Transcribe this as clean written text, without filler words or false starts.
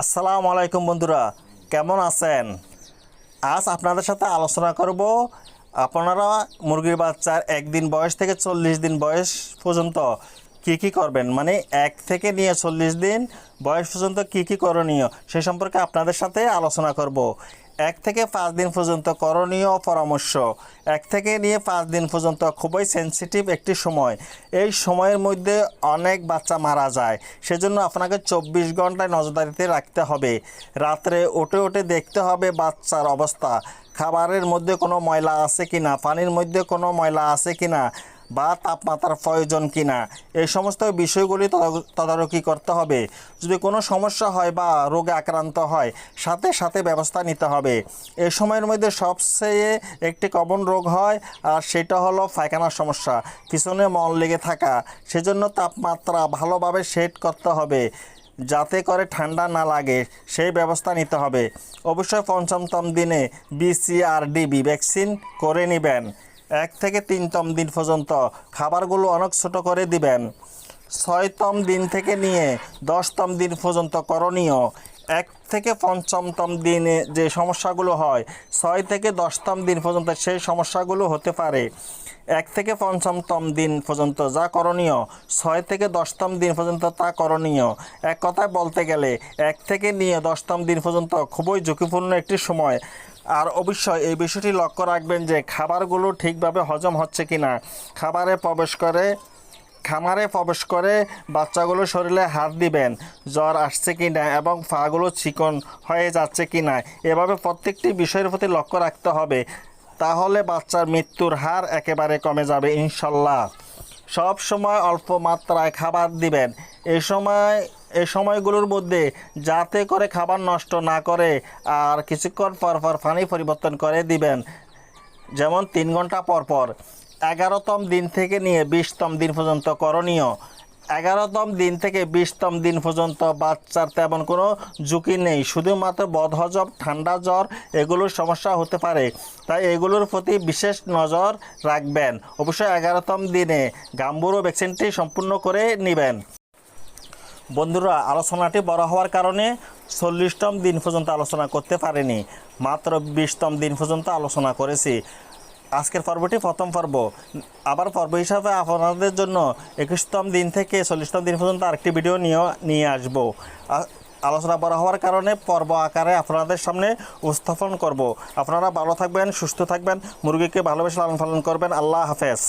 আসসালামু আলাইকুম বন্ধুরা, কেমন আছেন? আজ আপনাদের সাথে আলোচনা করব আপনারা মুরগির বাচ্চার 1 দিন বয়স থেকে 40 দিন বয়স পর্যন্ত কি করবেন, মানে 1 থেকে নিয়ে 40 দিন বয়স পর্যন্ত কি করণীয় সে সম্পর্কে আপনাদের সাথে আলোচনা করব। 1 থেকে 5 দিন পর্যন্ত করণীয় পরামর্শ। 1 থেকে নিয়ে 5 দিন পর্যন্ত খুবই সেনসিটিভ একটি সময়। এই সময়ের মধ্যে অনেক বাচ্চা মারা যায়, সেজন্য আপনাকে 24 ঘন্টায় নজরদারিতে রাখতে হবে। রাত্রে উঠে দেখতে হবে বাচ্চার অবস্থা, খাবারের মধ্যে কোনো ময়লা আছে কিনা, পানির মধ্যে কোনো ময়লা আছে কিনা, বা তাপমাত্রার প্রয়োজন কিনা, এই সমস্ত বিষয়গুলি তদারকি করতে হবে। যদি কোনো সমস্যা হয় বা রোগে আক্রান্ত হয়, সাথে সাথে ব্যবস্থা নিতে হবে। এই সময়ের মধ্যে সবচেয়ে একটি কমন রোগ হয়, আর সেটা হলো পায়খানার সমস্যা, পিছনে মল লেগে থাকা। সেজন্য তাপমাত্রা ভালোভাবে সেট করতে হবে যাতে করে ঠান্ডা না লাগে, সেই ব্যবস্থা নিতে হবে। অবশ্যই ৫ম দিনে BCRDB ভ্যাকসিন করে নেবেন। 1 থেকে 3তম দিন পর্যন্ত খাবারগুলো অনেক ছোটো করে দিবেন। 6তম দিন থেকে নিয়ে 10তম দিন পর্যন্ত করণীয়। 1 থেকে 5তম দিনে যে সমস্যাগুলো হয়, 6 থেকে 10তম দিন পর্যন্ত সেই সমস্যাগুলো হতে পারে। 1 থেকে 5তম দিন পর্যন্ত যা করণীয়, 6 থেকে 10তম দিন পর্যন্ত তা করণীয়। এক কথায় বলতে গেলে 1 থেকে নিয়ে 10তম দিন পর্যন্ত খুবই ঝুঁকিপূর্ণ একটি সময়। আর অবশ্যই এই বিষয়টি লক্ষ্য রাখবেন যে খাবারগুলো ঠিকভাবে হজম হচ্ছে কিনা। খামারে প্রবেশ করে বাচ্চাগুলো শরীরে হাত দিবেন, জ্বর আসছে কি না এবং পাগুলো চিকন হয়ে যাচ্ছে কি না, এভাবে প্রত্যেকটি বিষয়ের প্রতি লক্ষ্য রাখতে হবে। তাহলে বাচ্চার মৃত্যুর হার একেবারে কমে যাবে ইনশাল্লাহ। সব সময় অল্প মাত্রায় খাবার দিবেন। এই সময়গুলোর মধ্যে যাতে করে খাবার নষ্ট না করে, আর কিছুক্ষণ পর পানি পরিবর্তন করে দিবেন, যেমন 3 ঘন্টা পর পর। 11তম দিন থেকে নিয়ে 20তম দিন পর্যন্ত করণীয়। 11তম দিন থেকে 20তম দিন পর্যন্ত বাচ্চার তেমন কোনো ঝুঁকি নেই, শুধুমাত্র বদহজম, ঠান্ডা, জ্বর এগুলোর সমস্যা হতে পারে। তাই এগুলোর প্রতি বিশেষ নজর রাখবেন। অবশ্যই 11তম দিনে গাম্বুরো ভ্যাকসিনটি সম্পূর্ণ করে নেবেন। বন্ধুরা, আলোচনাটি বড় হওয়ার কারণে 40তম দিন পর্যন্ত আলোচনা করতে পারিনি, মাত্র 20তম দিন পর্যন্ত আলোচনা করেছি। আজকের পর্বটি প্রথম পর্ব। আবার পর্ব হিসাবে আপনাদের জন্য 21তম দিন থেকে 40তম দিন পর্যন্ত আরেকটি ভিডিও নিয়ে আসবো। আলোচনা বড় হওয়ার কারণে পর্ব আকারে আপনাদের সামনে উপস্থাপন করব। আপনারা ভালো থাকবেন, সুস্থ থাকবেন, মুরগিকে ভালোবেসে লালন পালন করবেন। আল্লাহ হাফেজ।